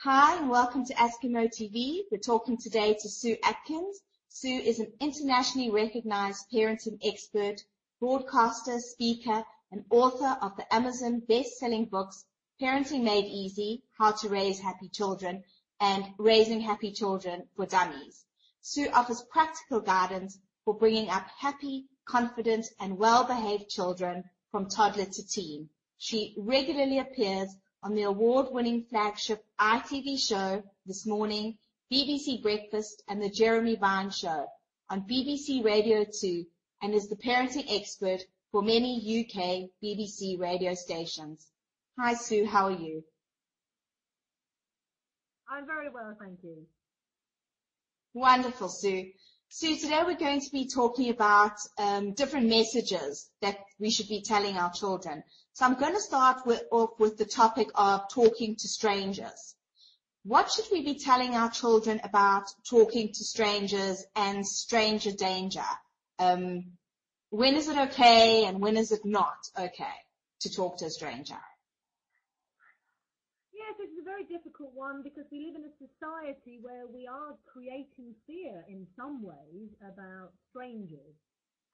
Hi and welcome to Askimo TV. We're talking today to Sue Atkins. Sue is an internationally recognized parenting expert, broadcaster, speaker, and author of the Amazon best-selling books, Parenting Made Easy, How to Raise Happy Children, and Raising Happy Children for Dummies. Sue offers practical guidance for bringing up happy, confident, and well-behaved children from toddler to teen. She regularly appears on the award-winning flagship ITV show This Morning, BBC Breakfast, and the Jeremy Vine Show on BBC Radio 2, and is the parenting expert for many UK BBC radio stations. Hi Sue, how are you? I'm very well, thank you. Wonderful, Sue. Sue, today we're going to be talking about different messages that we should be telling our children. So I'm going to start off with the topic of talking to strangers. What should we be telling our children about talking to strangers and stranger danger? When is it okay and when is it not okay to talk to a stranger? Yes, it's a very difficult one because we live in a society where we are creating fear in some ways about strangers.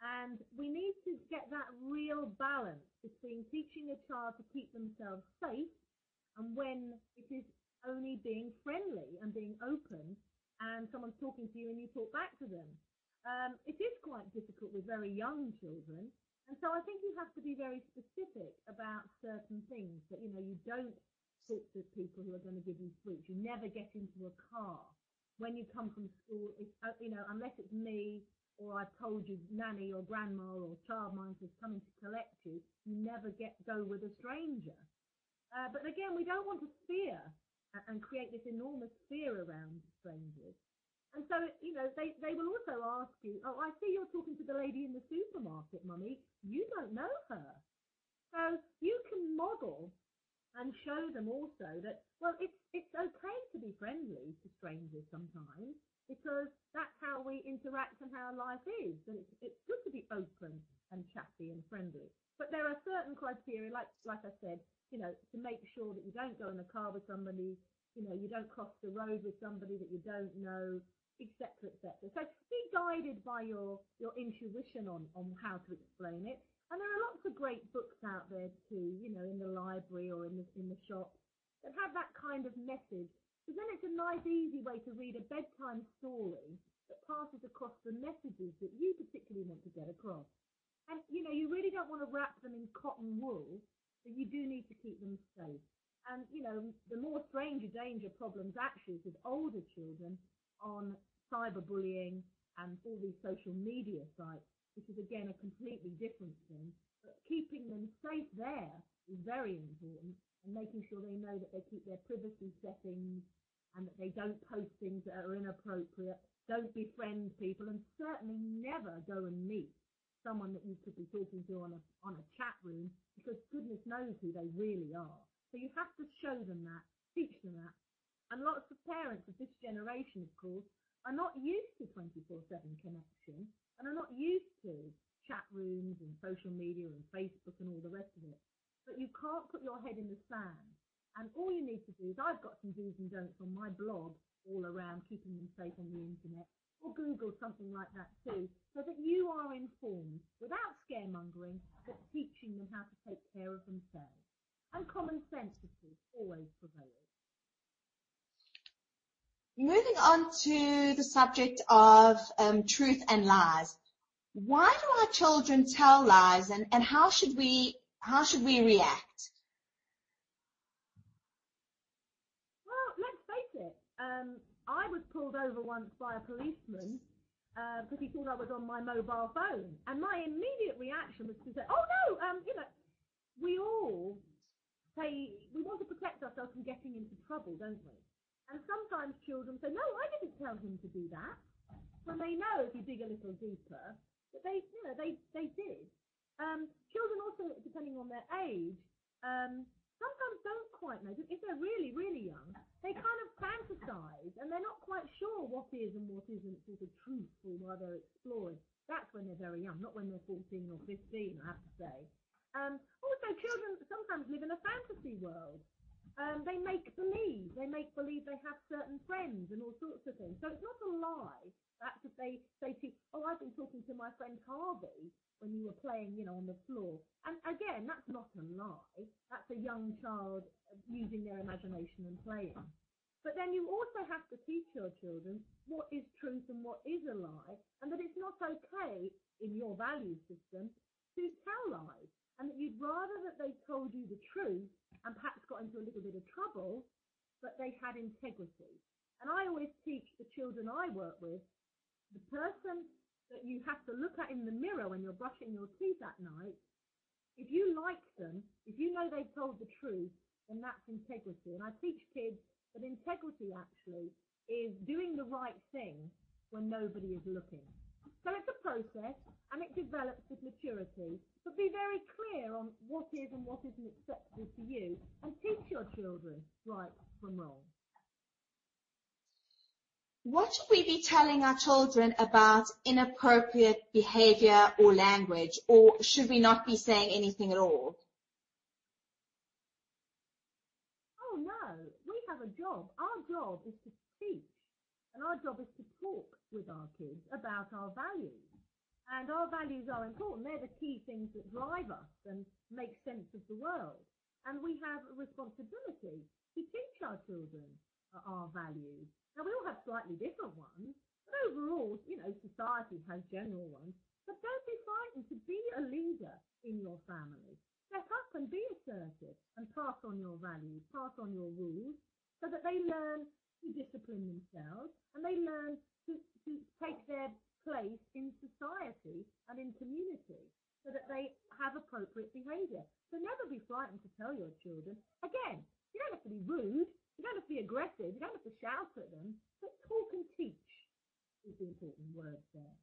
And we need to get that real balance between teaching a child to keep themselves safe and when it is only being friendly and being open and someone's talking to you and you talk back to them. It is quite difficult with very young children. And so I think you have to be very specific about certain things that, you don't talk to people who are going to give you sweets. You never get into a car. When you come from school, unless it's me or I've told you nanny or grandma or childminder is coming to collect you, you never go with a stranger. But again, we don't want to fear and create this enormous fear around strangers. And so, they will also ask you, oh, I see you're talking to the lady in the supermarket, Mummy. You don't know her. So you can model and show them also that, well, it's okay to be friendly to strangers sometimes because that's how we interact and how life is. And it's good to be open and chatty and friendly. But there are certain criteria, like I said, to make sure that you don't go in a car with somebody, you don't cross the road with somebody that you don't know, etc., etc. So be guided by your intuition on how to explain it. And there are lots of great books out there too, in the library or in the shop that have that kind of message. Because then it's a nice, easy way to read a bedtime story that passes across the messages that you particularly want to get across. And, you really don't want to wrap them in cotton wool, but you do need to keep them safe. And, the more stranger danger problems actually is with older children on cyberbullying and all these social media sites, which is, again, a completely different thing. But keeping them safe there is very important, and making sure they know that they keep their privacy settings and that they don't post things that are inappropriate, don't befriend people, and certainly never go and meet someone that you could be talking to on a chat room, because goodness knows who they really are. So you have to show them that, teach them that. And lots of parents of this generation, of course, are not used to 24/7 connection, and are not used to chat rooms and social media and Facebook and all the rest of it. But you can't put your head in the sand. And all you need to do is, I've got some do's and don'ts on my blog all around keeping them safe on the internet, or Google something like that too, so that you are informed without scaremongering, but teaching them how to take care of themselves. And common sense, of course, always prevails. Moving on to the subject of truth and lies. Why do our children tell lies, and how should we react? Well, let's face it. I was pulled over once by a policeman because he thought I was on my mobile phone, and my immediate reaction was to say, "Oh no, we all say we want to protect ourselves from getting into trouble, don't we?" And sometimes children say, "No, I didn't tell him to do that." When they know, if you dig a little deeper, that they did. Children also, depending on their age, sometimes don't quite know. If they're really, really young, they kind of fantasize, and they're not quite sure what is and what isn't sort of truthful while they're exploring. That's when they're very young, not when they're 14 or 15, I have to say. Also, children sometimes live in a fantasy world. They make believe. They make believe they have certain friends and all sorts of things. So it's not a lie. That's if they say to you, oh, I've been talking to my friend Harvey when you were playing, on the floor. And again, that's not a lie. That's a young child using their imagination and playing. But then you also have to teach your children what is truth and what is a lie, and that it's not okay in your value system to tell lies, and that you'd rather that they told you the truth and perhaps got into a little bit of trouble, but they had integrity. And I always teach the children I work with, the person that you have to look at in the mirror when you're brushing your teeth at night, if you like them, if you know they've told the truth, then that's integrity. And I teach kids that integrity actually is doing the right thing when nobody is looking. So it's a process and it develops with maturity, but be very clear on what is and what isn't acceptable to you and teach your children right from wrong. What should we be telling our children about inappropriate behavior or language, or should we not be saying anything at all? Oh no, we have a job. Our job is to teach, and our job is to talk with our kids about our values. And our values are important. They're the key things that drive us and make sense of the world. And we have a responsibility to teach our children our values. Now, we all have slightly different ones, but overall, society has general ones. But don't be frightened to be a leader in your family. Step up and be assertive and pass on your values, pass on your rules, so that they learn to discipline themselves and they learn to take their place in society and in community so that they have appropriate behaviour. So never be frightened to tell your children. Again, you don't have to be rude, you don't have to be aggressive, you don't have to shout at them, but talk and teach is the important word there.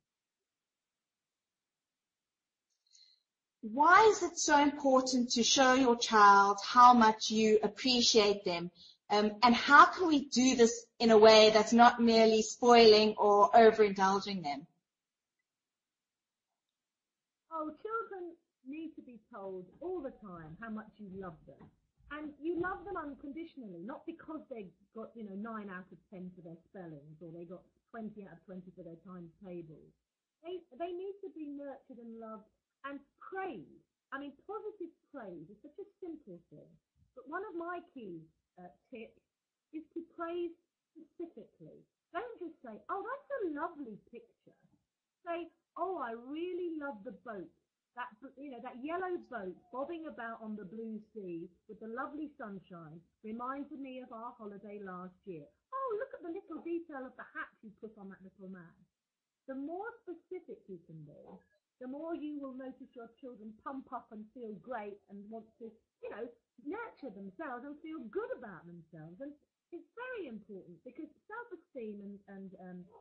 Why is it so important to show your child how much you appreciate them? And how can we do this in a way that's not merely spoiling or overindulging them? Oh, children need to be told all the time how much you love them. And you love them unconditionally, not because they got, 9 out of 10 for their spellings or they got 20 out of 20 for their times tables. They need to be nurtured and loved and praised. I mean, positive praise is such a simple thing. But one of my key tips is to praise specifically. Don't just say, oh, that's a lovely picture. Say, oh, I really love the boat. That yellow boat bobbing about on the blue sea with the lovely sunshine reminds me of our holiday last year. Oh, look at the little detail of the hat you put on that little man. The more specific you can be, the more you will notice your children pump up and feel great and want to, nurture themselves and feel good about themselves. And it's very important because self-esteem and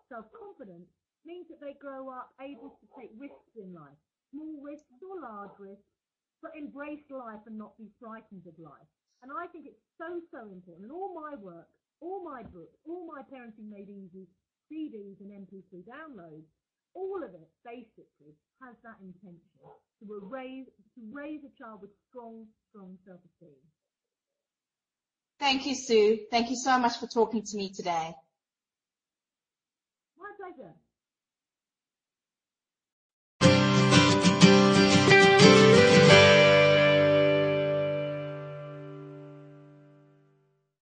self-confidence means that they grow up able to take risks in life, small risks or large risks, but embrace life and not be frightened of life. And I think it's so, so important. And all my work, all my books, all my Parenting Made Easy CDs and MP3 downloads, all of it basically has that intention to raise a child with strong self-esteem. Thank you, Sue. Thank you so much for talking to me today. My pleasure.